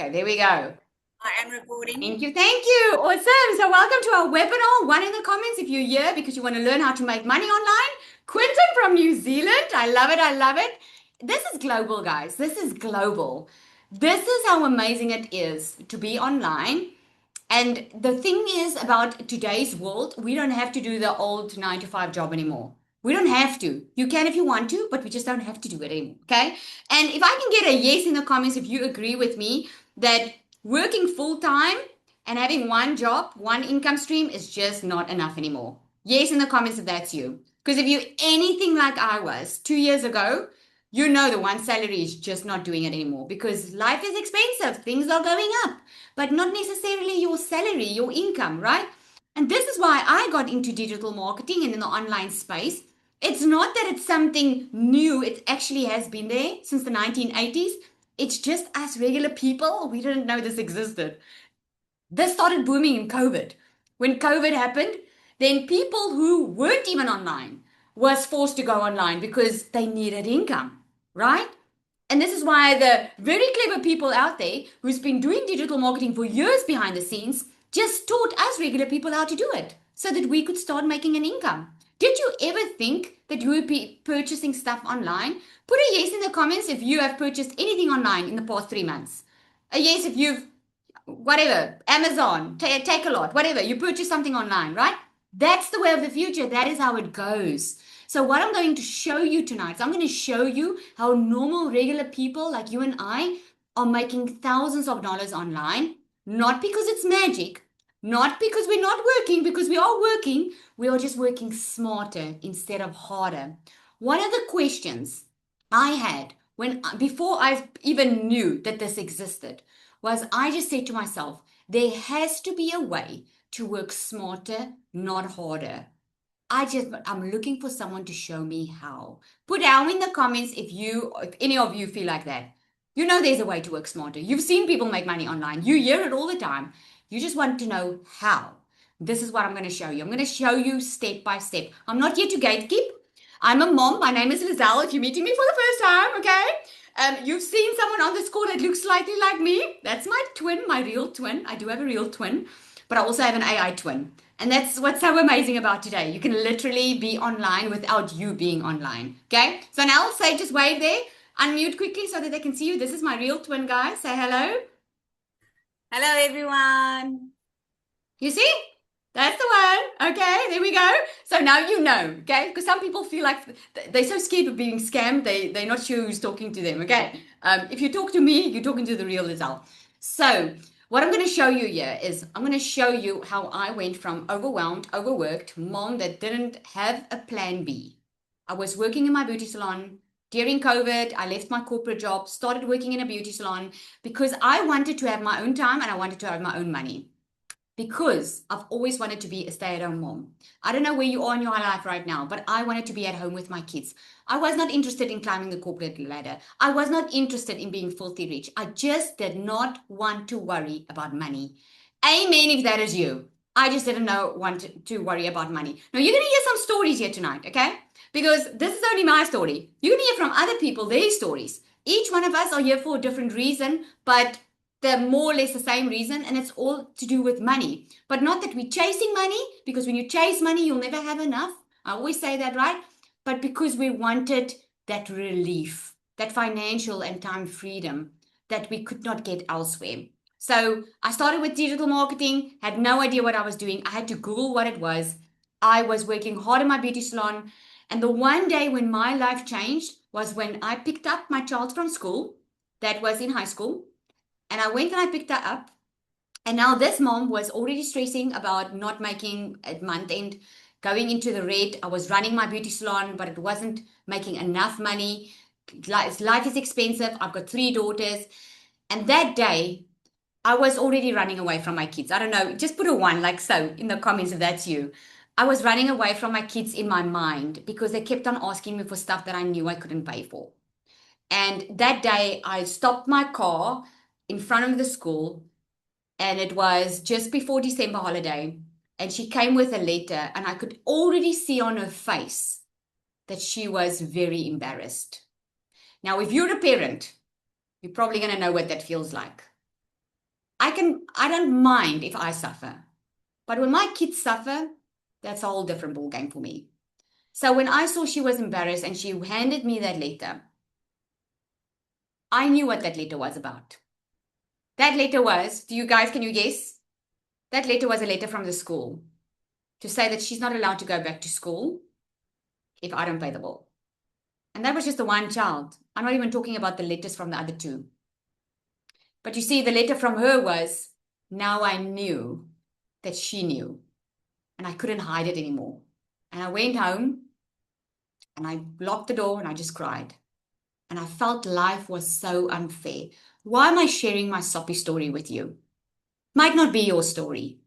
Okay, there we go. I am recording. Thank you. Thank you. Awesome. So welcome to our webinar. One in the comments if you're here because you want to learn how to make money online. Quentin from New Zealand. I love it. I love it. This is global, guys. This is global. This is how amazing it is to be online. And the thing is about today's world, we don't have to do the old 9 to 5 job anymore. We don't have to. You can if you want to, but we just don't have to do it anymore. Okay. And if I can get a yes in the comments, if you agree with me that working full time and having one job, one income stream is just not enough anymore. Yes in the comments if that's you. Because if you're anything like I was 2 years ago, you know the one salary is just not doing it anymore because life is expensive. Things are going up, but not necessarily your salary, your income, right? And this is why I got into digital marketing and in the online space. It's not that it's something new, it actually has been there since the 1980s. It's just us regular people, we didn't know this existed. This started booming in COVID. When COVID happened, then people who weren't even online was forced to go online because they needed income, right? And this is why the very clever people out there who's been doing digital marketing for years behind the scenes just taught us regular people how to do it so that we could start making an income. Did you ever think that you would be purchasing stuff online? Put a yes in the comments if you have purchased anything online in the past 3 months. A yes if you've whatever, Amazon, take a lot, whatever, you purchase something online, right? That's the way of the future. That is how it goes. So, what I'm going to show you tonight is I'm going to show you how normal, regular people like you and I are making thousands of dollars online, not because it's magic, not because we're not working, because we are working, we are just working smarter instead of harder. One of the questions I had when before I even knew that this existed was I just said to myself, there has to be a way to work smarter, not harder. I'm looking for someone to show me how. Put down in the comments if any of you feel like that. You know there's a way to work smarter. You've seen people make money online. You hear it all the time. You just want to know how. This is what I'm going to show you. I'm going to show you step by step. I'm not here to gatekeep. I'm a mom. My name is Lizelle. If you're meeting me for the first time, okay? You've seen someone on this call that looks slightly like me. That's my twin, my real twin. I do have a real twin, but I also have an AI twin. And that's what's so amazing about today. You can literally be online without you being online. Okay? So now say just wave there. Unmute quickly so that they can see you. This is my real twin, guys. Say hello. Hello, everyone. You see? That's the one. Okay, there we go. So now you know, okay? Because some people feel like they're so scared of being scammed, they're not sure who's talking to them, okay? If you talk to me, you're talking to the real Lizelle. So, what I'm going to show you here is I'm going to show you how I went from overwhelmed, overworked mom that didn't have a plan B. I was working in my beauty salon. During COVID, I left my corporate job, started working in a beauty salon because I wanted to have my own time and I wanted to have my own money because I've always wanted to be a stay-at-home mom. I don't know where you are in your life right now, but I wanted to be at home with my kids. I was not interested in climbing the corporate ladder. I was not interested in being filthy rich. I just did not want to worry about money. Amen if that is you. I just didn't know want to worry about money. Now you're going to hear some stories here tonight, okay? Because this is only my story. You're going to hear from other people their stories. Each one of us are here for a different reason, but they're more or less the same reason, and it's all to do with money. But not that we're chasing money, because when you chase money, you'll never have enough. I always say that, right? But because we wanted that relief, that financial and time freedom that we could not get elsewhere. So I started with digital marketing, had no idea what I was doing. I had to Google what it was. I was working hard in my beauty salon. And the one day when my life changed was when I picked up my child from school, that was in high school, and I went and I picked her up. And now this mom was already stressing about not making at month end, going into the red. I was running my beauty salon, but it wasn't making enough money. Life is expensive. I've got 3 daughters. And that day, I was already running away from my kids. I don't know, just put a one like so in the comments if that's you. I was running away from my kids in my mind because they kept on asking me for stuff that I knew I couldn't pay for. And that day, I stopped my car in front of the school, and it was just before December holiday. And she came with a letter, and I could already see on her face that she was very embarrassed. Now, if you're a parent, you're probably going to know what that feels like. I don't mind if I suffer. But when my kids suffer, that's a whole different ballgame for me. So when I saw she was embarrassed and she handed me that letter, I knew what that letter was about. That letter was, can you guess? That letter was a letter from the school to say that she's not allowed to go back to school if I don't pay the bill. And that was just the one child. I'm not even talking about the letters from the other two. But you see, the letter from her was, now I knew that she knew. And I couldn't hide it anymore. And I went home and I locked the door and I just cried. And I felt life was so unfair. Why am I sharing my soppy story with you? Might not be your story.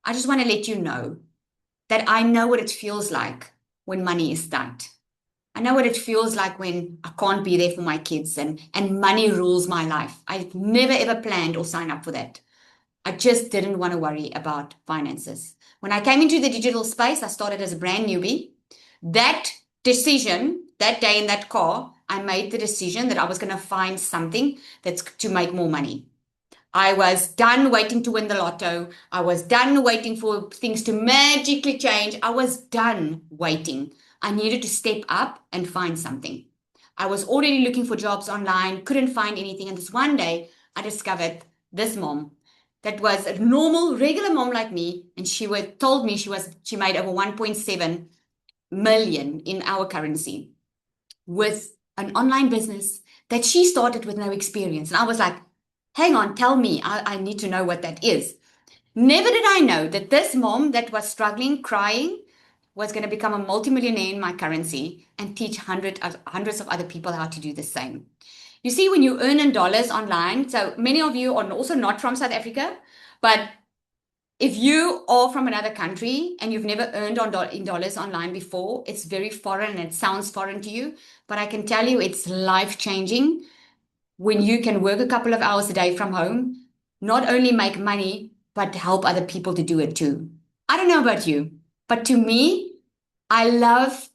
I just want to let you know that I know what it feels like when money is tight. I know what it feels like when I can't be there for my kids and money rules my life. I've never ever planned or signed up for that. I just didn't want to worry about finances. When I came into the digital space, I started as a brand newbie. That decision, that day in that car, I made the decision that I was going to find something that's to make more money. I was done waiting to win the lotto. I was done waiting for things to magically change. I was done waiting. I needed to step up and find something. I was already looking for jobs online, couldn't find anything. And this one day, I discovered this mom that was a normal, regular mom like me. And she told me she made over 1.7 million in our currency with an online business that she started with no experience. And I was like, hang on, tell me, I need to know what that is. Never did I know that this mom that was struggling, crying, was going to become a multimillionaire in my currency and teach hundreds of other people how to do the same. You see, when you earn in dollars online, so many of you are also not from South Africa, but if you are from another country and you've never earned in dollars online before, it's very foreign and it sounds foreign to you. But I can tell you it's life-changing when you can work a couple of hours a day from home, not only make money, but help other people to do it too. I don't know about you, but to me, I love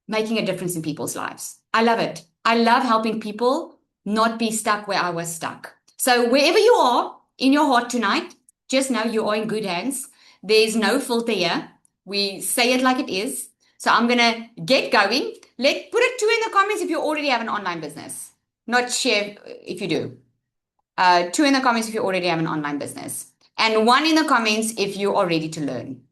making a difference in people's lives. I love it. I love helping people not be stuck where I was stuck. So wherever you are in your heart tonight, just know you are in good hands. There's no filter here. We say it like it is. So I'm going to get going. Put it 2 in the comments if you already have an online business. Not share if you do. 2 in the comments if you already have an online business. And 1 in the comments if you are ready to learn.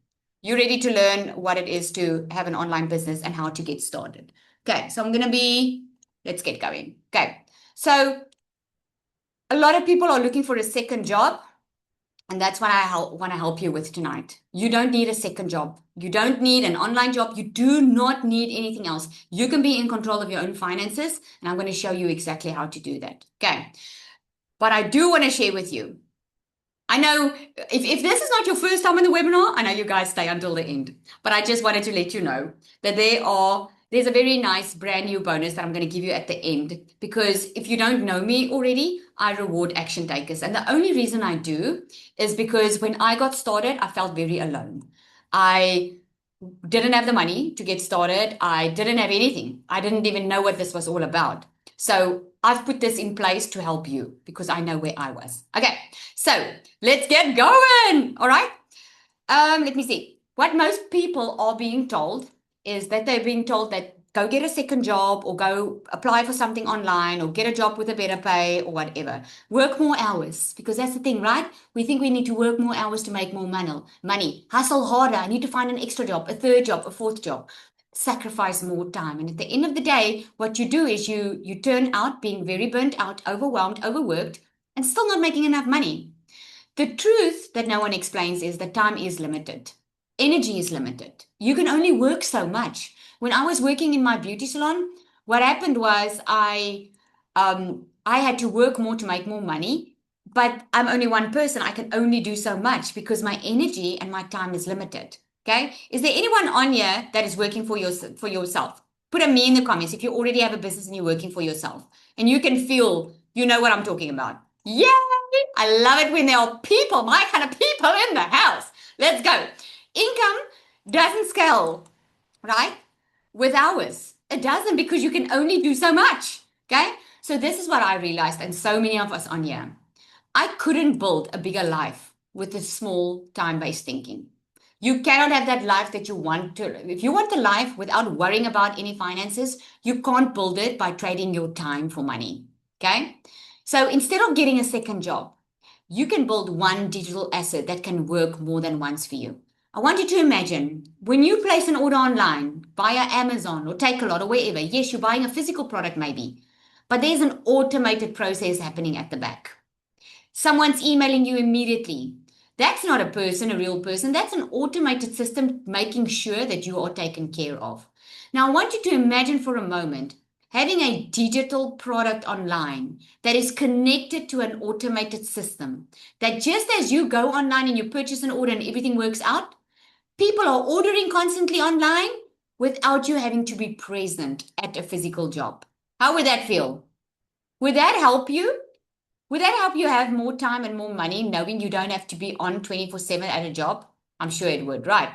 You're ready to learn what it is to have an online business and how to get started. Okay, so let's get going. Okay, so a lot of people are looking for a second job. And that's what I want to help you with tonight. You don't need a second job. You don't need an online job. You do not need anything else. You can be in control of your own finances. And I'm going to show you exactly how to do that. Okay. But I do want to share with you. I know if this is not your first time in the webinar, I know you guys stay until the end. But I just wanted to let you know that there's a very nice brand new bonus that I'm going to give you at the end. Because if you don't know me already, I reward action takers. And the only reason I do is because when I got started, I felt very alone. I didn't have the money to get started. I didn't have anything. I didn't even know what this was all about. So I've put this in place to help you because I know where I was. Okay, so let's get going. All right. Let me see. What most people are being told is that they're being told that go get a second job or go apply for something online or get a job with a better pay or whatever. Work more hours because that's the thing, right? We think we need to work more hours to make more money. Hustle harder. I need to find an extra job, a third job, a fourth job. Sacrifice more time. And at the end of the day, what you do is you turn out being very burnt out, overwhelmed, overworked, and still not making enough money. The truth that no one explains is that time is limited. Energy is limited. You can only work so much. When I was working in my beauty salon, what happened was I had to work more to make more money, but I'm only one person. I can only do so much because my energy and my time is limited. Okay? Is there anyone on here that is working for yourself? Put a me in the comments if you already have a business and you're working for yourself. And you can feel, you know what I'm talking about. Yay! I love it when there are people, my kind of people in the house. Let's go. Income doesn't scale, right? With hours. It doesn't because you can only do so much. Okay? So this is what I realized, and so many of us on here. I couldn't build a bigger life with a small time-based thinking. You cannot have that life that you want to. If you want the life without worrying about any finances, you can't build it by trading your time for money. Okay? So instead of getting a second job, you can build one digital asset that can work more than once for you. I want you to imagine when you place an order online via Amazon or Takealot or wherever, yes, you're buying a physical product maybe, but there's an automated process happening at the back. Someone's emailing you immediately. That's not a person, a real person. That's an automated system making sure that you are taken care of. Now, I want you to imagine for a moment having a digital product online that is connected to an automated system. That just as you go online and you purchase an order and everything works out, people are ordering constantly online without you having to be present at a physical job. How would that feel? Would that help you? Would that help you have more time and more money knowing you don't have to be on 24/7 at a job? I'm sure it would, right?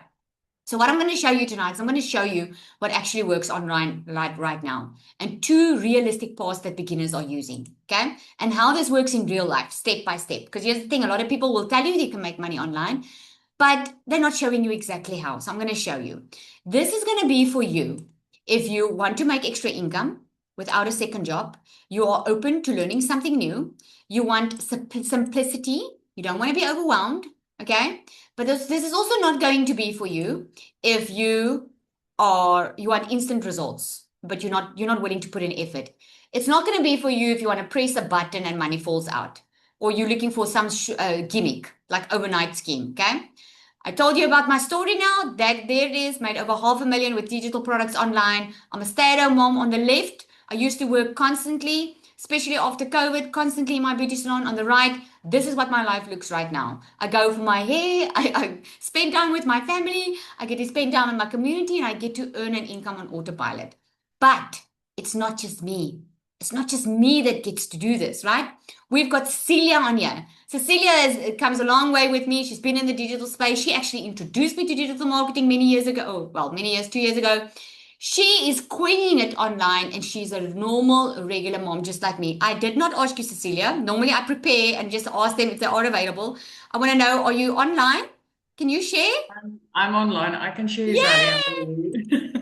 So what I'm going to show you tonight is I'm going to show you what actually works online right now and two realistic paths that beginners are using, okay? And how this works in real life, step by step. Because here's the thing, a lot of people will tell you you can make money online, but they're not showing you exactly how. So I'm going to show you. This is going to be for you if you want to make extra income without a second job, you are open to learning something new, you want simplicity, you don't want to be overwhelmed, okay? But this is also not going to be for you if you want instant results, but you're not willing to put in effort. It's not going to be for you if you want to press a button and money falls out, or you're looking for some gimmick like overnight scheme, okay? I told you about my story now. That there it is, made over $500,000 with digital products online. I'm a stay-at-home mom on the left. I used to work constantly, especially after COVID, constantly in my beauty salon. On the right, this is what my life looks right now. I go for my hair, I spend time with my family, I get to spend time in my community, and I get to earn an income on autopilot. But it's not just me. It's not just me that gets to do this, right? We've got Cecilia on here. Cecilia comes a long way with me. She's been in the digital space. She actually introduced me to digital marketing many years ago. Oh, well, many years, 2 years ago. She is queening it online and she's a normal, regular mom just like me. I did not ask you, Cecilia. Normally I prepare and just ask them if they are available. I want to know, are you online? Can you share? I'm online. I can share Yay! Zalia.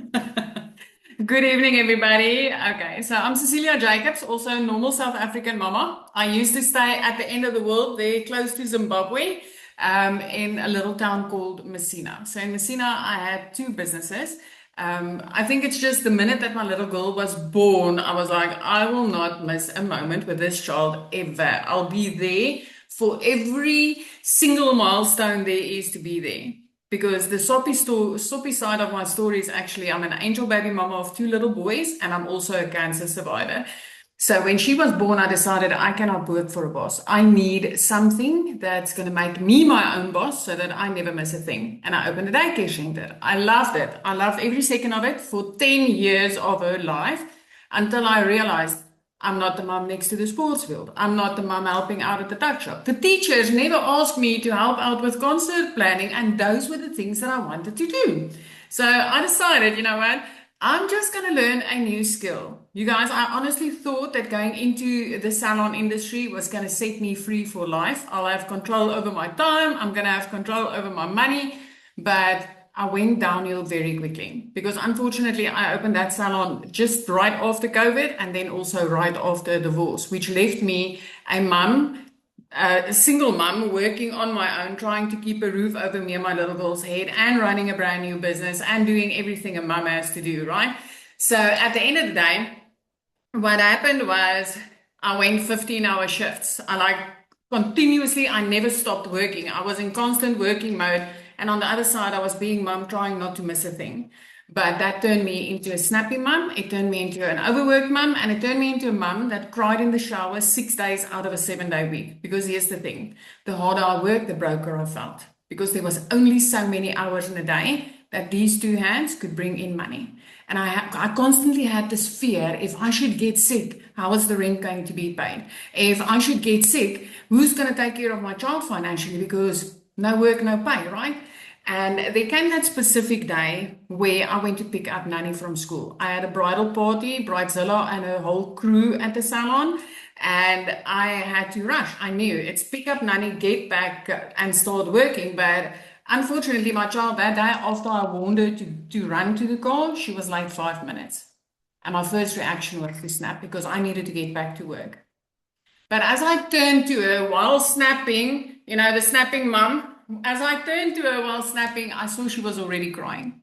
Good evening, everybody. Okay, so I'm Cecilia Jacobs, also a normal South African mama. I used to stay at the end of the world, there close to Zimbabwe, in a little town called Messina. So in Messina, I had two businesses. I think it's just the minute that my little girl was born, I was like, I will not miss a moment with this child ever. I'll be there for every single milestone there is to be there. Because the soppy side of my story is actually I'm an angel baby mama of two little boys, and I'm also a cancer survivor. So when she was born, I decided I cannot work for a boss. I need something that's going to make me my own boss so that I never miss a thing. And I opened a daycare center. I loved it. I loved every second of it for 10 years of her life until I realized I'm not the mom next to the sports field. I'm not the mom helping out at the tuck shop. The teachers never asked me to help out with concert planning, and those were the things that I wanted to do. So I decided, you know what? I'm just going to learn a new skill. You guys, I honestly thought that going into the salon industry was going to set me free for life. I'll have control over my time. I'm going to have control over my money. But I went downhill very quickly because unfortunately I opened that salon just right after COVID and then also right after divorce, which left me a mum, a single mum working on my own, trying to keep a roof over me and my little girl's head and running a brand new business and doing everything a mum has to do, right? So at the end of the day, what happened was I went 15-hour shifts. I never stopped working. I was in constant working mode. And on the other side, I was being mom, trying not to miss a thing. But that turned me into a snappy mom. It turned me into an overworked mom. And it turned me into a mom that cried in the shower 6 days out of a 7-day week. Because here's the thing. The harder I worked, the broker I felt. Because there was only so many hours in a day that these two hands could bring in money. And I constantly had this fear, if I should get sick, how is the rent going to be paid? If I should get sick, who's going to take care of my child financially? Because no work, no pay, right? And there came that specific day where I went to pick up Nanny from school. I had a bridal party, Bridezilla and her whole crew at the salon. And I had to rush. I knew it's pick up nanny, get back and start working. But unfortunately, my child that day, after I warned her to run to the car, she was late 5 minutes. And my first reaction was to snap because I needed to get back to work. But as I turned to her while snapping, the snapping mum, as I turned to her while snapping, I saw she was already crying.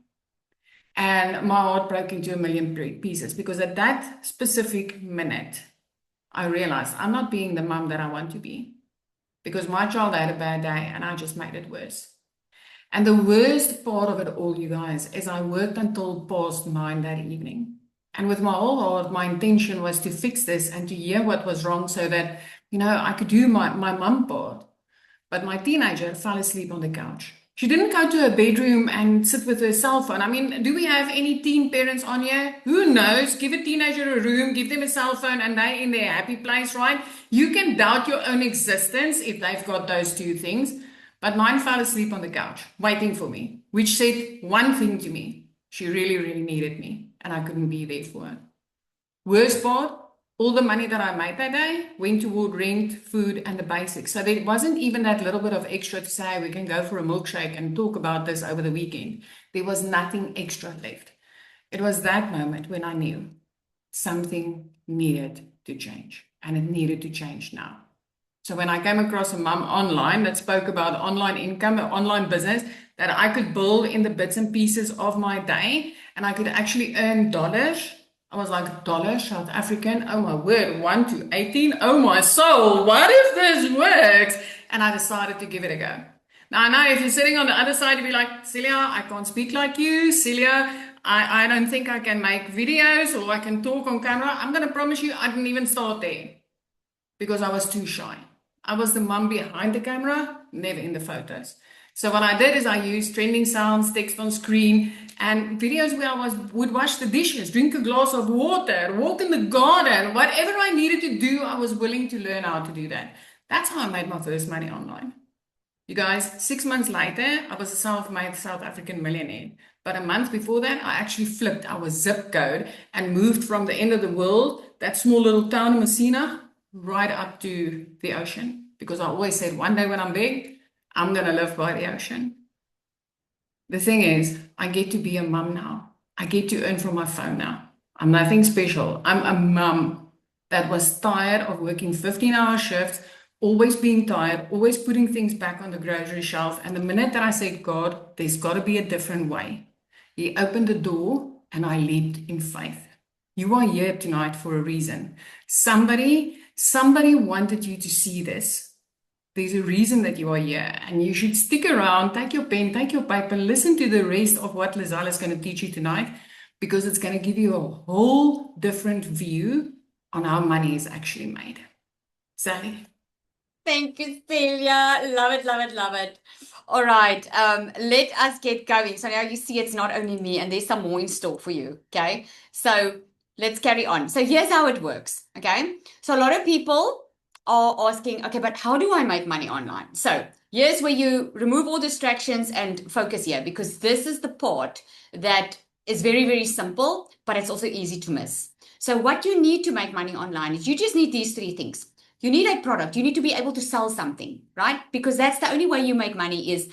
And my heart broke into a million pieces because at that specific minute, I realized I'm not being the mum that I want to be because my child had a bad day and I just made it worse. And the worst part of it all, you guys, is I worked until past 9 that evening. And with my whole heart, my intention was to fix this and to hear what was wrong so that, I could do my mum part. But my teenager fell asleep on the couch. She didn't go to her bedroom and sit with her cell phone. I mean, do we have any teen parents on here? Who knows? Give a teenager a room, give them a cell phone, and they're in their happy place, right? You can doubt your own existence if they've got those two things. But mine fell asleep on the couch, waiting for me, which said one thing to me. She really, really needed me, and I couldn't be there for her. Worst part, all the money that I made that day went toward rent, food, and the basics. So there wasn't even that little bit of extra to say, we can go for a milkshake and talk about this over the weekend. There was nothing extra left. It was that moment when I knew something needed to change, and it needed to change now. So when I came across a mum online that spoke about online income, an online business that I could build in the bits and pieces of my day, and I could actually earn dollars, I was like, dollars, South African, oh my word, 1 to 18, oh my soul, what if this works? And I decided to give it a go. Now, I know if you're sitting on the other side, you'd be like, Celia, I can't speak like you. Celia, I don't think I can make videos or I can talk on camera. I'm going to promise you, I didn't even start there because I was too shy. I was the mum behind the camera, never in the photos. So what I did is I used trending sounds, text on screen, and videos where I would wash the dishes, drink a glass of water, walk in the garden, whatever I needed to do, I was willing to learn how to do that. That's how I made my first money online. You guys, 6 months later, I was a self-made South African millionaire. But a month before that, I actually flipped our zip code and moved from the end of the world, that small little town in Messina, right up to the ocean. Because I always said, one day when I'm big, I'm going to live by the ocean. The thing is, I get to be a mum now. I get to earn from my phone now. I'm nothing special. I'm a mum that was tired of working 15-hour shifts, always being tired, always putting things back on the grocery shelf. And the minute that I said, God, there's got to be a different way, He opened the door and I leaped in faith. You are here tonight for a reason. Somebody wanted you to see this. There's a reason that you are here, and you should stick around, take your pen, take your paper, listen to the rest of what Lizelle is going to teach you tonight, because it's going to give you a whole different view on how money is actually made. Sally? Thank you, Celia. Love it, love it, love it. All right, let us get going. So now you see it's not only me, and there's some more in store for you, okay? So let's carry on. So here's how it works, okay? So a lot of people are asking, okay, but how do I make money online? So here's where you remove all distractions and focus here, because this is the part that is very, very simple, but it's also easy to miss. So what you need to make money online is you just need these 3 things. You need a product. You need to be able to sell something, right? Because that's the only way you make money, is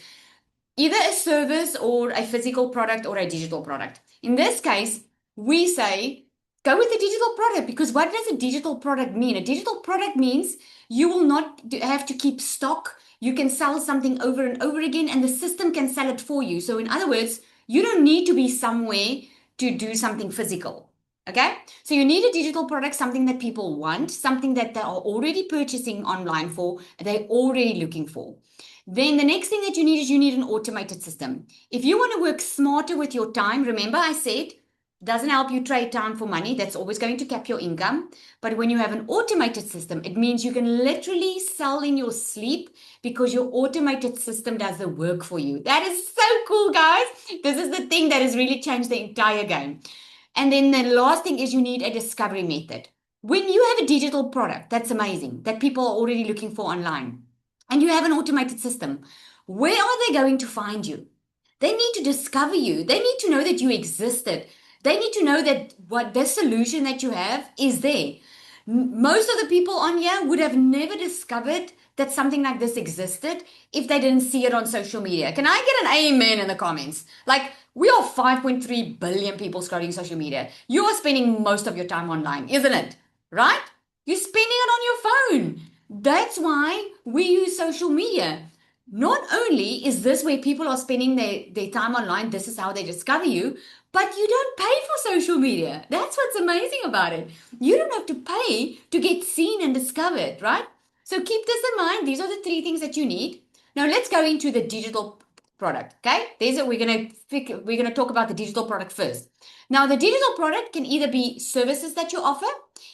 either a service or a physical product or a digital product. In this case, we say, go with a digital product, because what does a digital product mean? A digital product means you will not have to keep stock. You can sell something over and over again, and the system can sell it for you. So in other words, you don't need to be somewhere to do something physical. Okay, so you need a digital product, something that people want, something that they are already purchasing online for, they're already looking for. Then the next thing that you need is you need an automated system. If you want to work smarter with your time, remember I said, doesn't help you trade time for money. That's always going to cap your income. But when you have an automated system, it means you can literally sell in your sleep, because your automated system does the work for you. That is so cool, guys. This is the thing that has really changed the entire game. And then the last thing is you need a discovery method. When you have a digital product that's amazing, that people are already looking for online, and you have an automated system, where are they going to find you? They need to discover you. They need to know that you existed. They need to know that what the solution that you have is there. Most of the people on here would have never discovered that something like this existed if they didn't see it on social media. Can I get an amen in the comments? Like, we are 5.3 billion people scrolling social media. You are spending most of your time online, isn't it? Right? You're spending it on your phone. That's why we use social media. Not only is this where people are spending their time online, this is how they discover you, but you don't pay for social media. That's what's amazing about it. You don't have to pay to get seen and discovered, right? So keep this in mind. These are the three things that you need. Now let's go into the digital product. Okay, we're gonna talk about the digital product first. Now the digital product can either be services that you offer,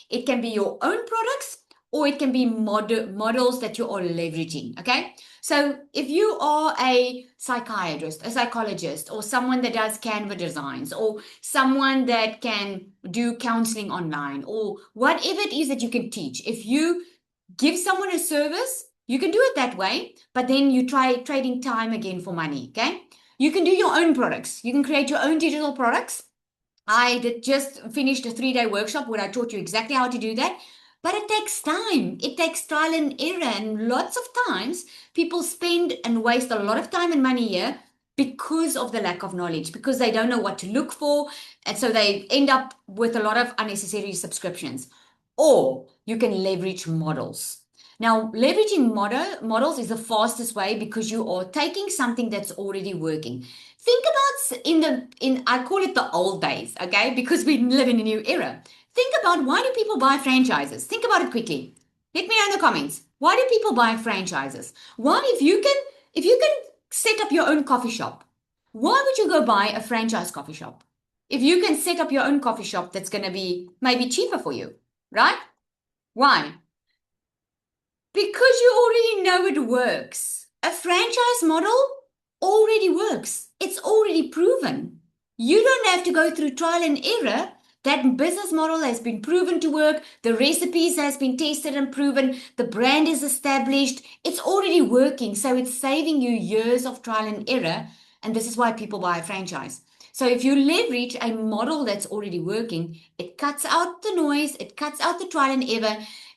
it can be your own products, or it can be models that you are leveraging. Okay, so if you are a psychiatrist, a psychologist, or someone that does Canva designs, or someone that can do counseling online, or whatever it is that you can teach, if you give someone a service, you can do it that way, but then you try trading time again for money. Okay, you can do your own products. You can create your own digital products. I did just finished a 3-day workshop where I taught you exactly how to do that. But it takes time. It takes trial and error. And lots of times people spend and waste a lot of time and money here because of the lack of knowledge, because they don't know what to look for. And so they end up with a lot of unnecessary subscriptions. Or you can leverage models. Now, leveraging models is the fastest way because you are taking something that's already working. Think about I call it the old days, okay? Because we live in a new era. Think about, why do people buy franchises? Think about it quickly. Let me know in the comments. Why do people buy franchises? Why, if you can set up your own coffee shop, why would you go buy a franchise coffee shop? If you can set up your own coffee shop, that's going to be maybe cheaper for you, right? Why? Because you already know it works. A franchise model already works. It's already proven. You don't have to go through trial and error. That business model has been proven to work. The recipes has been tested and proven. The brand is established. It's already working. So it's saving you years of trial and error. And this is why people buy a franchise. So if you leverage a model that's already working, it cuts out the noise. It cuts out the trial and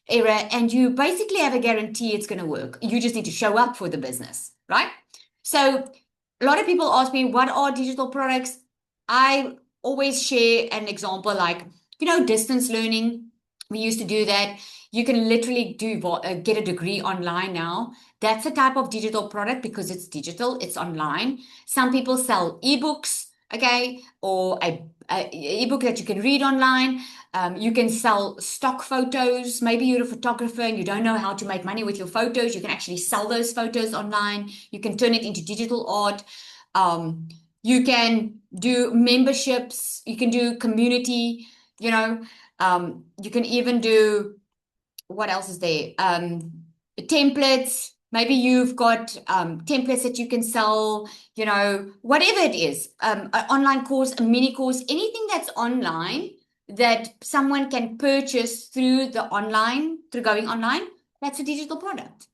error, and you basically have a guarantee it's going to work. You just need to show up for the business, right? So a lot of people ask me, what are digital products? I always share an example like, distance learning. We used to do that. You can literally get a degree online now. That's a type of digital product because it's digital, it's online. Some people sell ebooks, okay, or a ebook that you can read online. You can sell stock photos. Maybe you're a photographer and you don't know how to make money with your photos. You can actually sell those photos online. You can turn it into digital art. You can do memberships. You can do community, you can even do, what else is there? Templates. Maybe you've got templates that you can sell, whatever it is, an online course, a mini course, anything that's online that someone can purchase through going online, that's a digital product.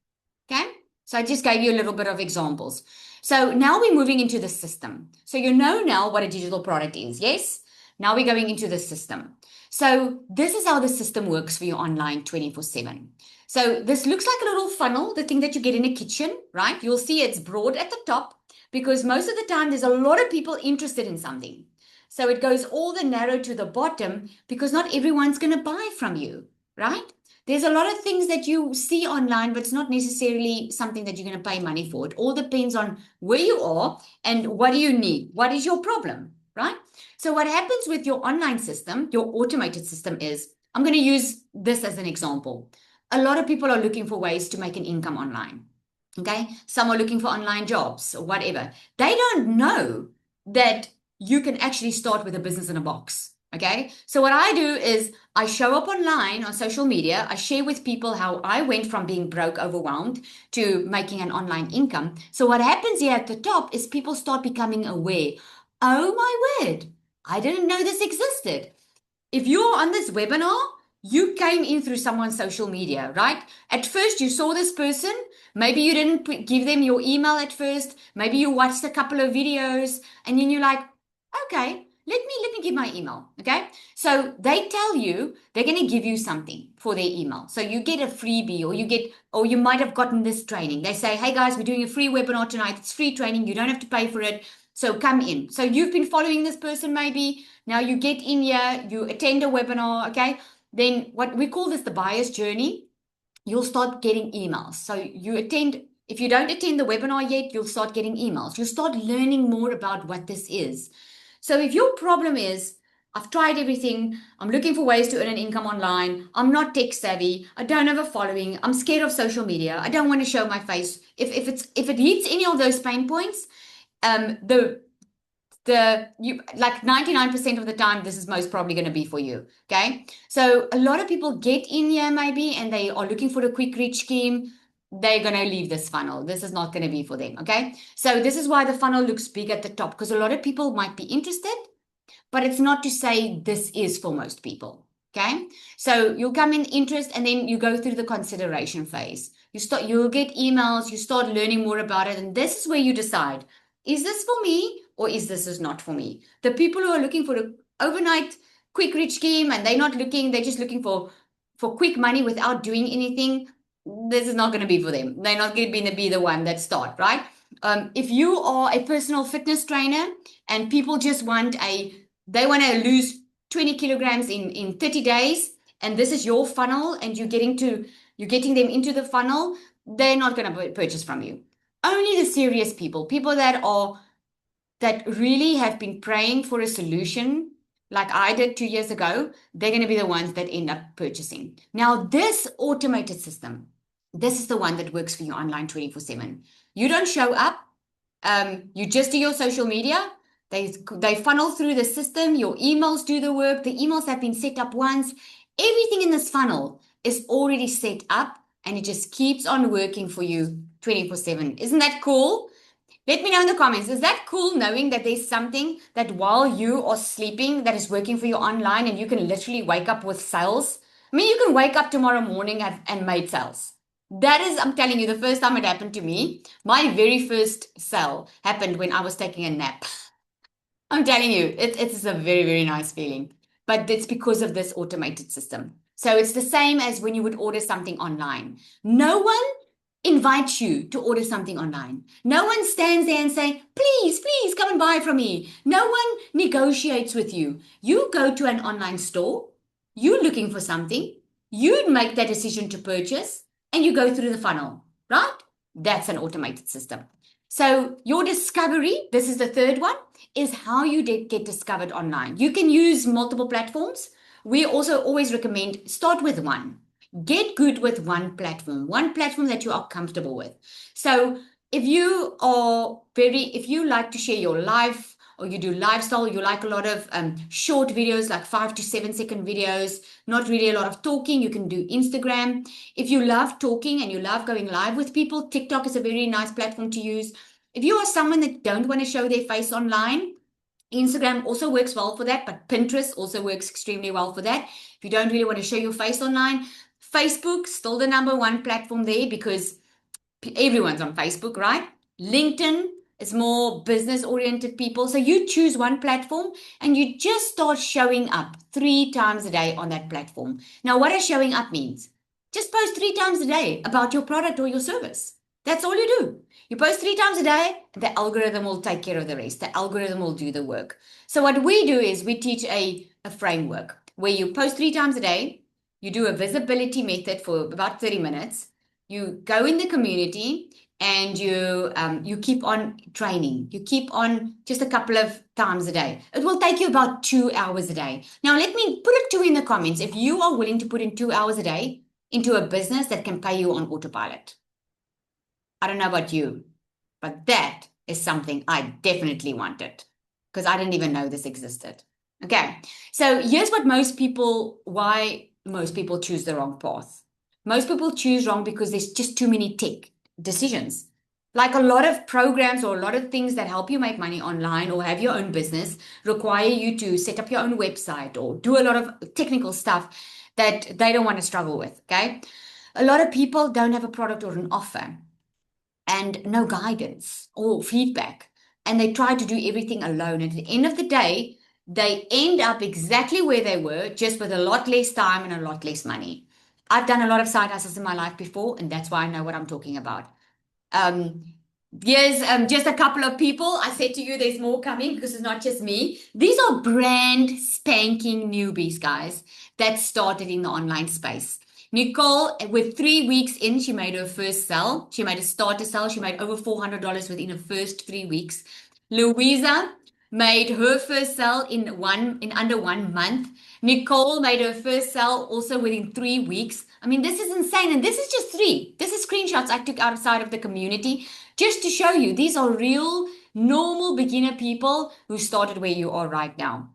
Okay. So I just gave you a little bit of examples. So now we're moving into the system. So you know now what a digital product is. Yes. Now we're going into the system. So this is how the system works for you online 24/7. So this looks like a little funnel, the thing that you get in a kitchen, right? You'll see it's broad at the top because most of the time there's a lot of people interested in something. So it goes all the narrow to the bottom because not everyone's going to buy from you, right? There's a lot of things that you see online, but it's not necessarily something that you're going to pay money for. It all depends on where you are and what do you need? What is your problem, right? So what happens with your online system, your automated system is, I'm going to use this as an example. A lot of people are looking for ways to make an income online. Okay. Some are looking for online jobs or whatever. They don't know that you can actually start with a business in a box. Okay. So what I do is I show up online on social media. I share with people how I went from being broke, overwhelmed to making an online income. So what happens here at the top is people start becoming aware. Oh my word. I didn't know this existed. If you're on this webinar, you came in through someone's social media, right? At first, you saw this person. Maybe you didn't give them your email at first. Maybe you watched a couple of videos and then you're like, okay, let me give my email. Okay. So they tell you they're going to give you something for their email. So you get a freebie, or you might have gotten this training. They say, hey guys, we're doing a free webinar tonight. It's free training. You don't have to pay for it. So come in. So you've been following this person maybe. Now you get in here, you attend a webinar. Okay. Then what we call this the buyer's journey. You'll start getting emails. So if you don't attend the webinar yet, you'll start getting emails. You'll start learning more about what this is. So if your problem is, I've tried everything, I'm looking for ways to earn an income online, I'm not tech savvy, I don't have a following, I'm scared of social media, I don't want to show my face. If it hits any of those pain points, you like 99% of the time, this is most probably going to be for you. Okay. So a lot of people get in here maybe, and they are looking for a quick reach scheme. They're going to leave this funnel. This is not going to be for them. Okay. So this is why the funnel looks big at the top, because a lot of people might be interested, but it's not to say this is for most people. Okay. So you'll come in interest, and then you go through the consideration phase. You'll get emails, you start learning more about it. And this is where you decide, is this for me or is this not for me? The people who are looking for an overnight quick rich scheme, and they're just looking for quick money without doing anything, this is not going to be for them. They're not going to be the one that start, right? If you are a personal fitness trainer and people just they want to lose 20 kilograms in 30 days, and this is your funnel, and you're getting them into the funnel, they're not going to purchase from you. Only the serious people that really have been praying for a solution, like I did 2 years ago, they're going to be the ones that end up purchasing. Now, this automated system, this is the one that works for you online 24/7. You don't show up. You just do your social media. They funnel through the system. Your emails do the work. The emails have been set up once. Everything in this funnel is already set up, and it just keeps on working for you 24/7. Isn't that cool? Let me know in the comments. Is that cool, knowing that there's something that while you are sleeping that is working for you online, and you can literally wake up with sales? I mean, you can wake up tomorrow morning and made sales. That is, I'm telling you, the first time it happened to me, my very first sale happened when I was taking a nap. I'm telling you, it's a very, very nice feeling. But it's because of this automated system. So it's the same as when you would order something online. No one invites you to order something online. No one stands there and say, please come and buy from me. No one negotiates with you. You go to an online store, you're looking for something, you make that decision to purchase, and you go through the funnel, right? That's an automated system. So your discovery, this is the third one, is how you get discovered online. You can use multiple platforms. We also always recommend start with one. Get good with one platform that you are comfortable with. So if you like to share your life, or you do lifestyle, you like a lot of short videos, like 5 to 7 second videos, not really a lot of talking, you can do Instagram. If you love talking and you love going live with people, TikTok is a very nice platform to use. If you are someone that don't want to show their face online, Instagram also works well for that, but Pinterest also works extremely well for that. If you don't really want to show your face online, Facebook, still the number one platform there, because everyone's on Facebook, right? LinkedIn is more business-oriented people. So you choose one platform and you just start showing up 3 times a day on that platform. Now, what does showing up means? Just post 3 times a day about your product or your service. That's all you do. You post 3 times a day, the algorithm will take care of the rest. The algorithm will do the work. So what we do is we teach a framework where you post 3 times a day. You do a visibility method for about 30 minutes. You go in the community and you keep on training. You keep on just a couple of times a day. It will take you about 2 hours a day. Now, let me put a 2 in the comments if you are willing to put in 2 hours a day into a business that can pay you on autopilot. I don't know about you, but that is something I definitely wanted, because I didn't even know this existed. Okay, so here's why most people choose the wrong path. Most people choose wrong because there's just too many tech decisions. Like a lot of programs or a lot of things that help you make money online or have your own business require you to set up your own website or do a lot of technical stuff that they don't want to struggle with, okay? A lot of people don't have a product or an offer and no guidance or feedback, and they try to do everything alone. And at the end of the day, they end up exactly where they were, just with a lot less time and a lot less money. I've done a lot of side hustles in my life before, and that's why I know what I'm talking about. Um, Here's just a couple of people. I said to you, there's more coming because it's not just me. These are brand spanking newbies, guys, that started in the online space. Nicole, with 3 weeks in, she made her first sell. She made a starter sell. She made over $400 within her first 3 weeks. Louisa made her first sell in under 1 month. Nicole made her first sell also within 3 weeks. I mean, this is insane. And this is just three. This is screenshots I took outside of the community just to show you these are real, normal beginner people who started where you are right now.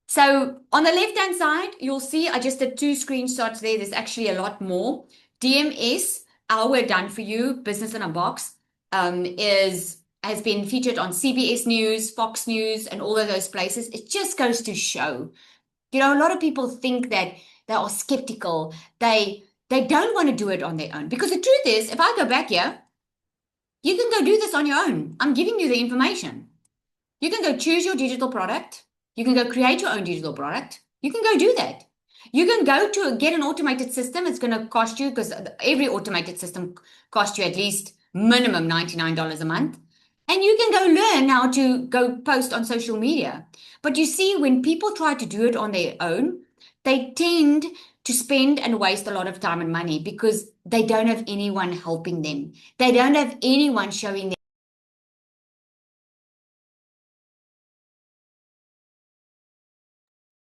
So on the left-hand side, you'll see I just did 2 screenshots there. There's actually a lot more. DMS, our We're Done For You, Business in a Box, has been featured on CBS News, Fox News, and all of those places. It just goes to show, a lot of people think that they are skeptical. They don't want to do it on their own. Because the truth is, if I go back here, you can go do this on your own. I'm giving you the information. You can go choose your digital product. You can go create your own digital product. You can go do that. You can go to get an automated system. It's going to cost you, because every automated system costs you at least minimum $99 a month. And you can go learn how to go post on social media. But you see, when people try to do it on their own, they tend to spend and waste a lot of time and money because they don't have anyone helping them. They don't have anyone showing them.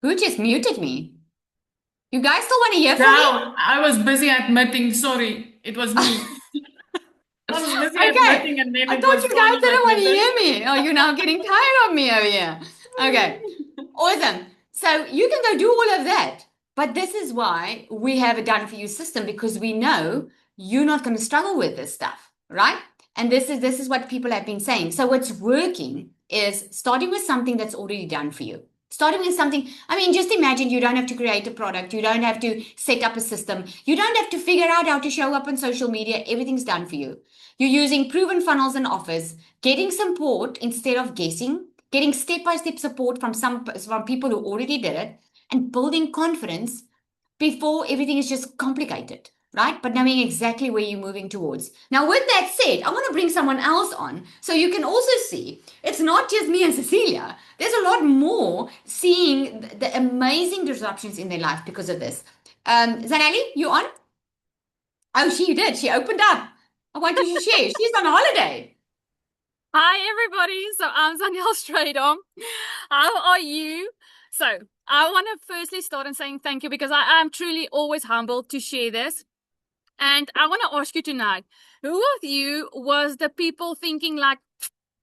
Who just muted me? You guys still want to hear from me? No, I was busy admitting, sorry, it was me. I was busy admitting and then I it thought was you kind guys of didn't want to admitted. hear me. Oh, you're now getting tired of me over here. Okay, awesome. So you can go do all of that. But this is why we have a done for you system, because we know you're not going to struggle with this stuff, right? And this is what people have been saying. So what's working is starting with something that's already done for you. Starting with something, I mean, just imagine you don't have to create a product. You don't have to set up a system. You don't have to figure out how to show up on social media. Everything's done for you. You're using proven funnels and offers, getting support instead of guessing, getting step-by-step support from people who already did it, and building confidence before everything is just complicated, right? But knowing exactly where you're moving towards. Now, with that said, I want to bring someone else on so you can also see it's not just me and Cecilia. There's a lot more seeing the amazing disruptions in their life because of this. Zanelli, you on? Oh, she did. She opened up. I want you to share. She's on holiday. Hi, everybody. So I'm Danielle Stradom. How are you? So I want to firstly start in saying thank you, because I am truly always humbled to share this. And I want to ask you tonight, who of you was the people thinking like,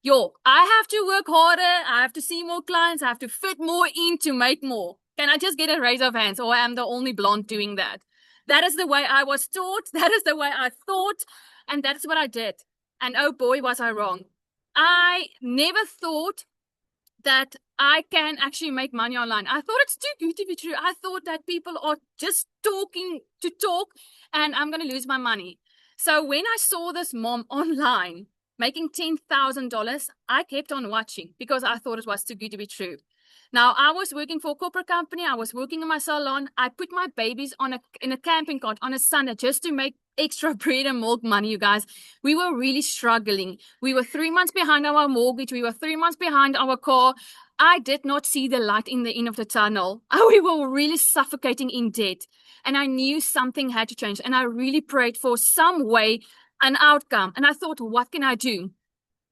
yo, I have to work harder, I have to see more clients, I have to fit more in to make more? Can I just get a raise of hands, or am the only blonde doing that? That is the way I was taught. That is the way I thought. And that's what I did. And oh boy, was I wrong. I never thought that I can actually make money online. I thought it's too good to be true. I thought that people are just talking to talk and I'm going to lose my money. So when I saw this mom online making $10,000, I kept on watching because I thought it was too good to be true. Now, I was working for a corporate company. I was working in my salon. I put my babies in a camping cart on a Sunday just to make extra bread and milk money, you guys. We were really struggling. We were 3 months behind our mortgage. We were 3 months behind our car. I did not see the light in the end of the tunnel. We were really suffocating in debt. And I knew something had to change. And I really prayed for some way, an outcome. And I thought, what can I do?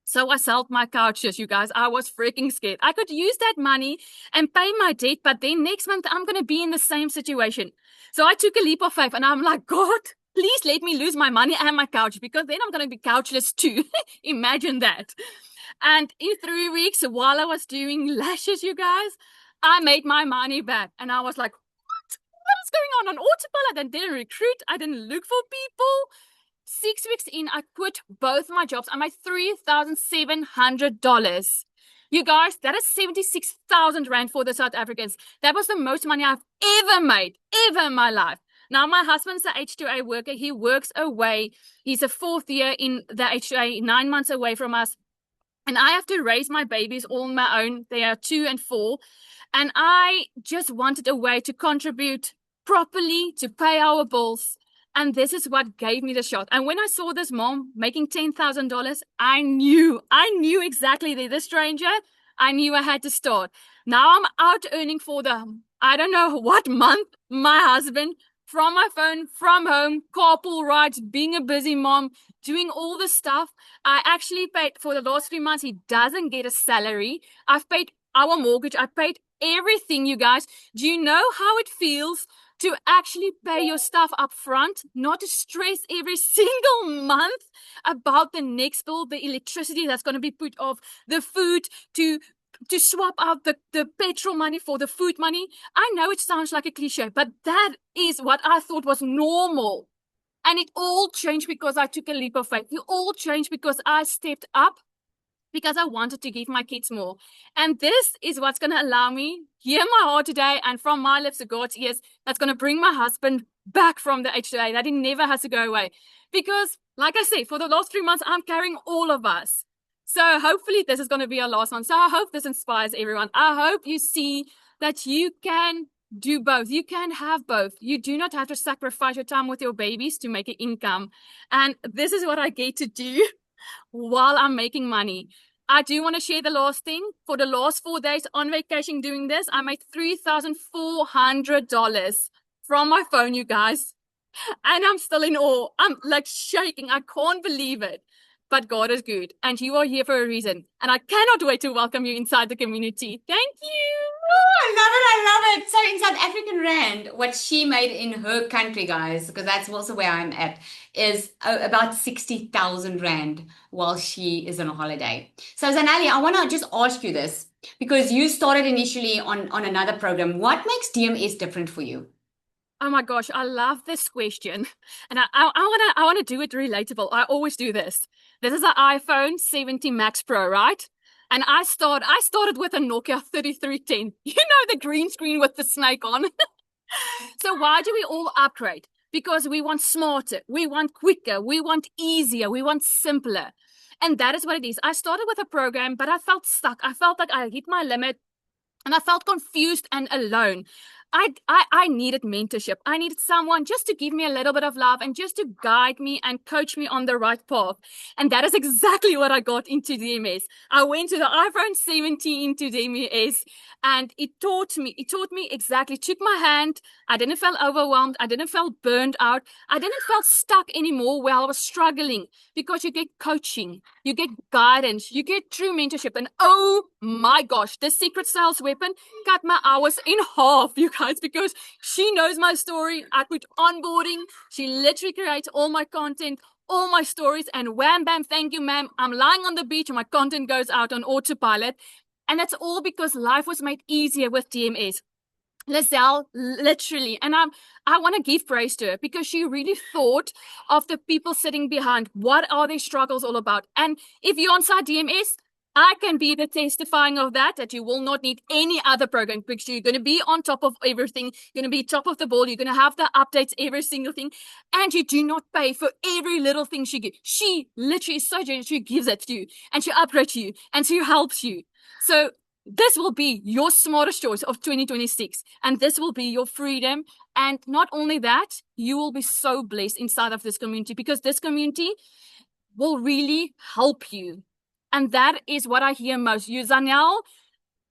So I sold my couches, you guys. I was freaking scared. I could use that money and pay my debt, but then next month I'm going to be in the same situation. So I took a leap of faith and I'm like, God, please let me lose my money and my couch, because then I'm going to be couchless too. Imagine that. And in 3 weeks, while I was doing lashes, you guys, I made my money back. And I was like, what is going on autopilot? I didn't recruit. I didn't look for people. 6 weeks in, I quit both my jobs. I made $3,700. You guys, that is 76,000 Rand for the South Africans. That was the most money I've ever made, ever in my life. Now, my husband's an H2A worker. He works away. He's a 4th year in the H2A, 9 months away from us. And I have to raise my babies all on my own. They are 2 and 4. And I just wanted a way to contribute properly to pay our bills. And this is what gave me the shot. And when I saw this mom making $10,000, I knew exactly the stranger. I knew I had to start. Now I'm out earning for I don't know what month, my husband, from my phone, from home, carpool rides, being a busy mom, doing all the stuff. I actually paid for the last 3 months. He doesn't get a salary. I've paid our mortgage. I paid everything, you guys. Do you know how it feels to actually pay your stuff up front, not to stress every single month about the next bill, the electricity that's going to be put off, the food, to swap out the petrol money for the food money? I know it sounds like a cliche, but that is what I thought was normal. And it all changed because I took a leap of faith. It all changed because I stepped up, because I wanted to give my kids more. And this is what's going to allow me, hear my heart today, and from my lips to God's ears, that's going to bring my husband back from the H2A, that he never has to go away. Because, like I said, for the last 3 months, I'm carrying all of us. So hopefully this is going to be our last one. So I hope this inspires everyone. I hope you see that you can do both. You can have both. You do not have to sacrifice your time with your babies to make an income. And this is what I get to do while I'm making money. I do want to share the last thing. For the last 4 days on vacation doing this, I made $3,400 from my phone, you guys. And I'm still in awe. I'm like shaking. I can't believe it. But God is good. And you are here for a reason. And I cannot wait to welcome you inside the community. Thank you. Oh, I love it. So in South African Rand, what she made in her country, guys, because that's also where I'm at, is about 60,000 Rand while she is on a holiday. So Zanali, I want to just ask you this, because you started initially on another program. What makes DMS different for you? Oh my gosh, I love this question. And I want to do it relatable. I always do this. This is an iPhone 17 Max Pro, right? And I started with a Nokia 3310. You know, the green screen with the snake on. So why do we all upgrade? Because we want smarter, we want quicker, we want easier, we want simpler. And that is what it is. I started with a program, but I felt stuck. I felt like I hit my limit. And I felt confused and alone. I needed mentorship. I needed someone just to give me a little bit of love and just to guide me and coach me on the right path. And that is exactly what I got into DMS. I went to the iPhone 17 into DMS, and it taught me exactly, took my hand. I didn't feel overwhelmed. I didn't feel burned out. I didn't feel stuck anymore where I was struggling, because you get coaching, you get guidance, you get true mentorship. And oh my gosh, the secret sales weapon cut my hours in half, you guys, because she knows my story. I put onboarding. She literally creates all my content, all my stories, and wham, bam, thank you, ma'am. I'm lying on the beach and my content goes out on autopilot. And that's all because life was made easier with DMS. Lizelle, literally, and I want to give praise to her, because she really thought of the people sitting behind. What are their struggles all about? And if you're on site DMS, I can be the testifying of that you will not need any other program, because you're going to be on top of everything. You're going to be top of the ball. You're going to have the updates, every single thing. And you do not pay for every little thing she gives. She literally is so generous. She gives it to you, and she upgrades you, and she helps you. So this will be your smartest choice of 2026. And this will be your freedom. And not only that, you will be so blessed inside of this community, because this community will really help you. And that is what I hear most. You, Zanel,